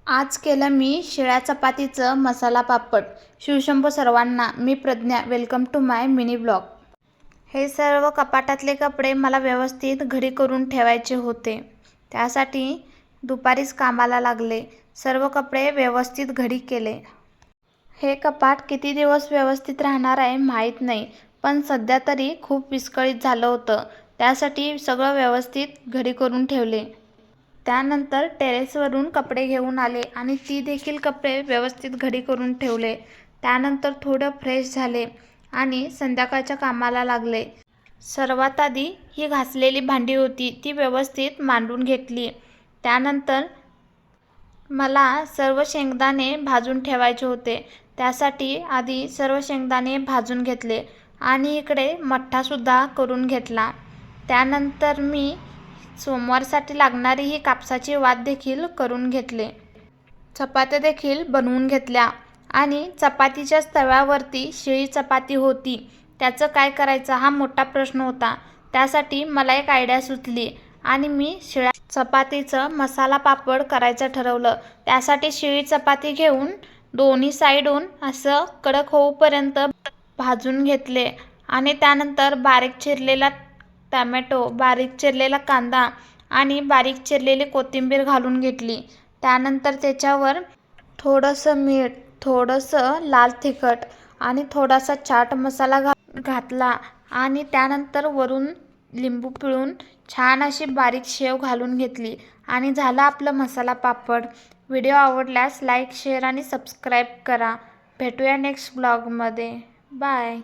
आज केलं मी शिळ्या चपातीचं मसाला पापड. शिवशंभो सर्वांना, मी Pragya. Welcome to my mini blog. हे सर्व कपाटातले कपडे मला व्यवस्थित घडी करून ठेवायचे होते. त्यासाठी दुपारीच कामाला लागले. सर्व कपडे व्यवस्थित घडी केले. हे कपाट किती दिवस व्यवस्थित राहणार आहे माहीत नाही, पण सध्या तरी खूप विस्कळीत झालं होतं. त्यासाठी सगळं व्यवस्थित घडी करून ठेवले. त्यानंतर टेरेसवरून कपडे घेऊन आले आणि ती देखील कपडे व्यवस्थित घडी करून ठेवले. त्यानंतर थोडं फ्रेश झाले आणि संध्याकाळच्या कामाला लागले. सर्वात आधी ही घासलेली भांडी होती ती व्यवस्थित मांडून घेतली. त्यानंतर मला सर्व शेंगदाणे भाजून ठेवायचे होते. त्यासाठी आधी सर्व शेंगदाणे भाजून घेतले आणि इकडे मठ्ठासुद्धा करून घेतला. त्यानंतर मी सोमवारसाठी लागणारी ही कापसाची वात देखील करून घेतले. चपात्या देखील बनवून घेतल्या आणि चपातीच्याच तव्यावरती शिळी चपाती होती. त्याचं काय करायचं हा मोठा प्रश्न होता. त्यासाठी मला एक आयडिया सुचली आणि मी शिळ्या चपातीचं मसाला पापड करायचं ठरवलं. त्यासाठी शिळी चपाती घेऊन दोन्ही साईडून असं कडक होऊपर्यंत भाजून घेतले आणि त्यानंतर बारीक चिरलेला टमॅटो, बारीक चिरलेला कांदा आणि बारीक चिरलेली कोथिंबीर घालून घेतली. त्यानंतर त्याच्यावर थोडंसं मीठ, थोडंसं लाल तिखट आणि थोडासा चाट मसाला घातला आणि त्यानंतर वरून लिंबू पिळून छान अशी बारीक शेव घालून घेतली आणि झाला आपलं मसाला पापड. व्हिडिओ आवडल्यास लाईक, शेअर आणि सबस्क्राईब करा. भेटूया नेक्स्ट ब्लॉगमध्ये. बाय.